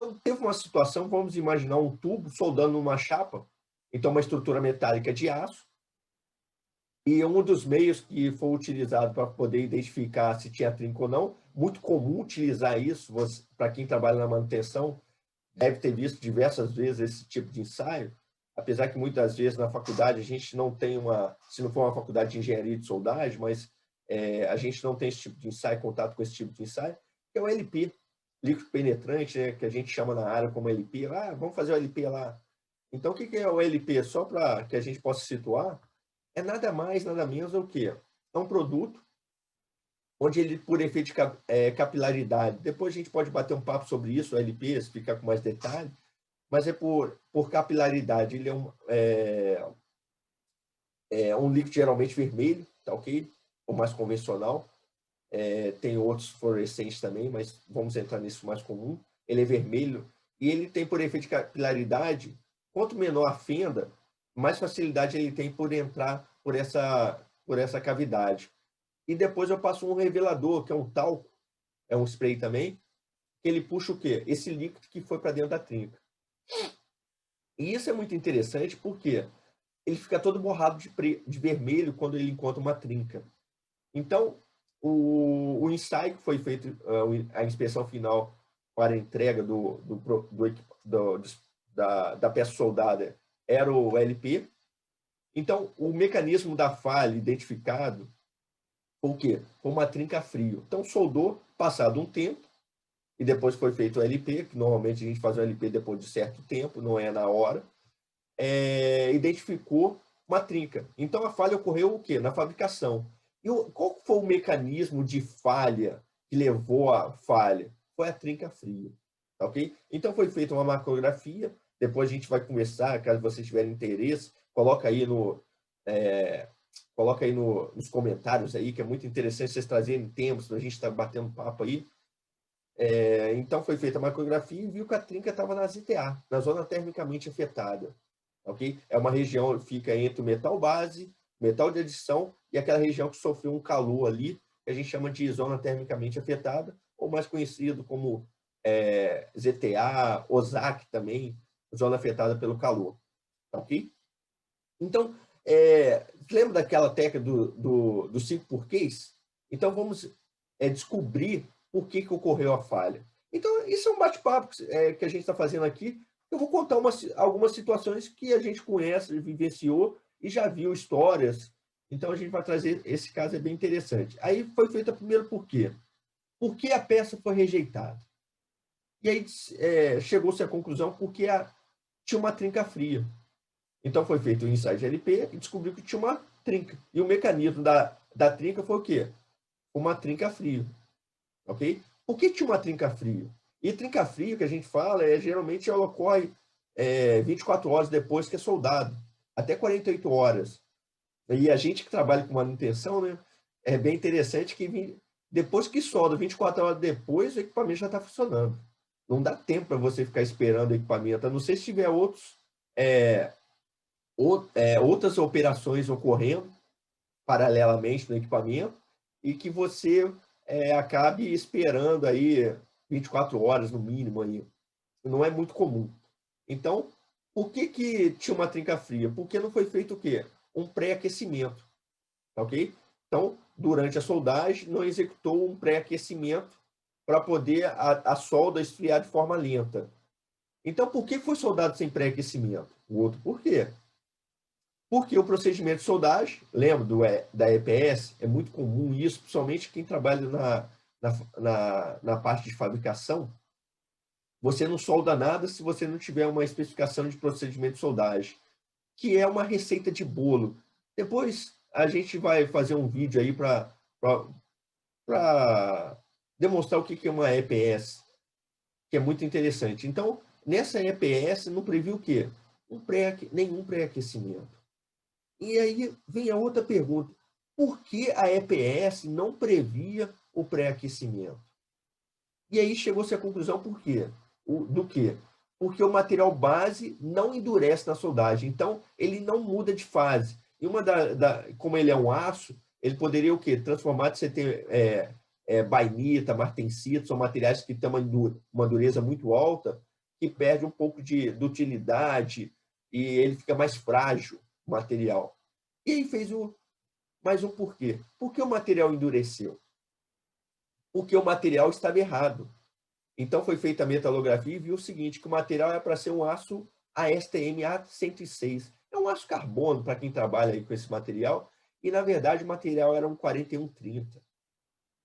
Então, teve uma situação, vamos imaginar um tubo soldando numa chapa, então uma estrutura metálica de aço, e um dos meios que foi utilizado para poder identificar se tinha trinco ou não, muito comum utilizar isso, para quem trabalha na manutenção, deve ter visto diversas vezes esse tipo de ensaio, apesar que muitas vezes na faculdade a gente não tem se não for uma faculdade de engenharia de soldagem, mas a gente não tem esse tipo de ensaio, contato com esse tipo de ensaio, que é o LP, líquido penetrante, né, que a gente chama na área como LP. Vamos fazer o LP lá. Então, o que é o LP? Só para que a gente possa situar, é nada mais, nada menos do que é um produto onde ele, por efeito de capilaridade, depois a gente pode bater um papo sobre isso, o LP, explicar com mais detalhe, mas por capilaridade, ele é um líquido geralmente vermelho, tá ok? O mais convencional. Tem outros fluorescentes também, mas vamos entrar nisso mais comum. Ele é vermelho e ele tem, por efeito de capilaridade, quanto menor a fenda, mais facilidade ele tem por entrar por essa cavidade. E depois eu passo um revelador, que é um talco, é um spray também, que ele puxa o quê? Esse líquido que foi para dentro da trinca. E isso é muito interessante porque ele fica todo borrado de vermelho quando ele encontra uma trinca. Então, o ensaio que foi feito, a inspeção final para a entrega da peça soldada era o LP. Então, o mecanismo da falha identificado foi o quê? Foi uma trinca frio. Então, soldou, passado um tempo, e depois foi feito o LP, que normalmente a gente faz o LP depois de certo tempo, não é na hora, identificou uma trinca. Então, a falha ocorreu o quê? Na fabricação. E qual foi o mecanismo de falha que levou à falha? Foi a trinca fria. Ok? Então, foi feita uma macrografia. Depois a gente vai conversar, caso vocês tiverem interesse, coloca aí nos comentários aí, que é muito interessante vocês trazerem temas para a gente estar batendo papo aí. Então, foi feita a macrografia e viu que a trinca estava na ZTA, na zona termicamente afetada. Okay? É uma região que fica entre o metal base, metal de adição e aquela região que sofreu um calor ali, que a gente chama de zona termicamente afetada, ou mais conhecido como ZTA, OSAC também, zona afetada pelo calor. Ok? Então, lembra daquela técnica dos 5 porquês? Então, vamos descobrir por que ocorreu a falha. Então, isso é um bate-papo que a gente está fazendo aqui. Eu vou contar algumas situações que a gente conhece, vivenciou e já viu histórias. Então, a gente vai trazer, esse caso é bem interessante. Aí foi feita primeiro por quê? Por que a peça foi rejeitada? E aí chegou-se à conclusão porque tinha uma trinca fria. Então foi feito o ensaio de LP e descobriu que tinha uma trinca. E o mecanismo da trinca foi o quê? Uma trinca fria. Ok? Por que tinha uma trinca fria? E trinca fria, que a gente fala, geralmente ela ocorre 24 horas depois que é soldado, até 48 horas. E a gente que trabalha com manutenção, né, é bem interessante que depois que solda, 24 horas depois, o equipamento já está funcionando. Não dá tempo para você ficar esperando o equipamento, a não ser se tiver outras operações ocorrendo paralelamente no equipamento e que você acabe esperando aí 24 horas no mínimo aí. Não é muito comum. Então, por que tinha uma trinca fria? Porque não foi feito o quê? Um pré-aquecimento, ok? Então, durante a soldagem, não executou um pré-aquecimento para poder a solda esfriar de forma lenta. Então, por que foi soldado sem pré-aquecimento? O outro por quê? Porque o procedimento de soldagem, lembra da EPS, é muito comum isso, principalmente quem trabalha na parte de fabricação, você não solda nada se você não tiver uma especificação de procedimento de soldagem, que é uma receita de bolo. Depois a gente vai fazer um vídeo aí para demonstrar o que é uma EPS, que é muito interessante. Então, nessa EPS não previu o quê? Nenhum pré-aquecimento. E aí vem a outra pergunta. Por que a EPS não previa o pré-aquecimento? E aí chegou-se à conclusão por quê? Do quê? Porque o material base não endurece na soldagem. Então, ele não muda de fase. E como ele é um aço, ele poderia o quê? Transformar de você ter bainita, martensita, são materiais que têm uma dureza muito alta, que perde um pouco de utilidade e ele fica mais frágil, o material. E aí fez mais um porquê. Por que o material endureceu? Porque o material estava errado. Então foi feita a metalografia e viu o seguinte, que o material é para ser um aço ASTM A106. É um aço carbono, para quem trabalha aí com esse material, e na verdade o material era um 4130.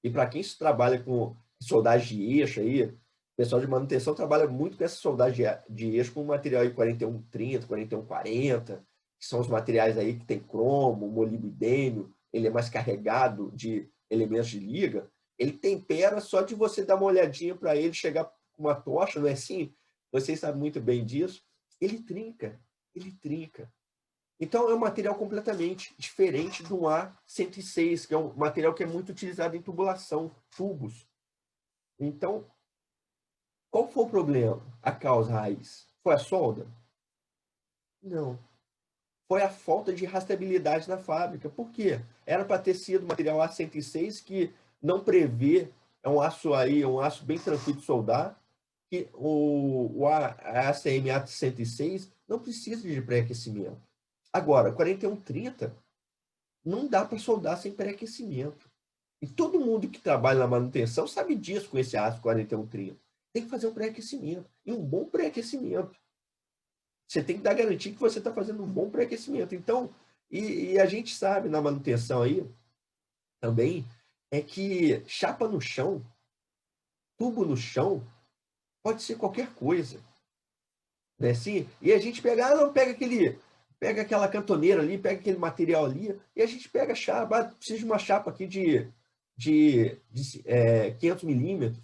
E para quem trabalha com soldagem de eixo aí, o pessoal de manutenção trabalha muito com essa soldagem de eixo com material aí 4130, 4140, que são os materiais aí que tem cromo, molibdênio, ele é mais carregado de elementos de liga. Ele tempera só de você dar uma olhadinha para ele, chegar com uma tocha, não é assim? Vocês sabem muito bem disso. Ele trinca, ele trinca. Então, é um material completamente diferente do A106, que é um material que é muito utilizado em tubulação, tubos. Então, qual foi o problema? A causa raiz? Foi a solda? Não. Foi a falta de rastreabilidade na fábrica. Por quê? Era para ter sido material A106 que não prevê, é um aço aí, um aço bem tranquilo de soldar, que a ACM A106 não precisa de pré-aquecimento. Agora, 4130 não dá para soldar sem pré-aquecimento. E todo mundo que trabalha na manutenção sabe disso com esse aço 4130. Tem que fazer um pré-aquecimento. E um bom pré-aquecimento. Você tem que dar garantia que você está fazendo um bom pré-aquecimento. Então, e a gente sabe na manutenção aí também, é que chapa no chão, tubo no chão, pode ser qualquer coisa. Né? Assim, e a gente pega, não, pega aquela cantoneira ali, pega aquele material ali, e a gente pega a chapa, precisa de uma chapa aqui de 500 milímetros.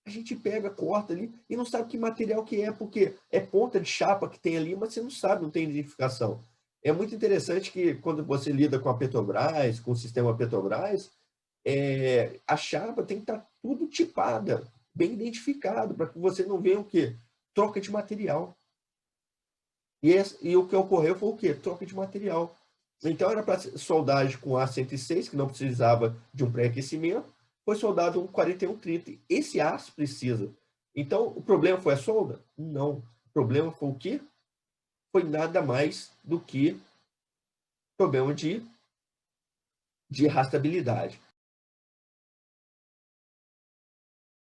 A gente pega, corta ali e não sabe que material que é, porque é ponta de chapa que tem ali, mas você não sabe, não tem identificação. É muito interessante que quando você lida com a Petrobras, com o sistema Petrobras, a chapa tem que estar tudo tipada, bem identificado, para que você não venha o quê? Troca de material. E o que ocorreu foi o quê? Troca de material. Então era para soldagem com A106, que não precisava de um pré-aquecimento, foi soldado um 4130. Esse aço precisa. Então, o problema foi a solda? Não. O problema foi o quê? Foi nada mais do que problema de rastreabilidade.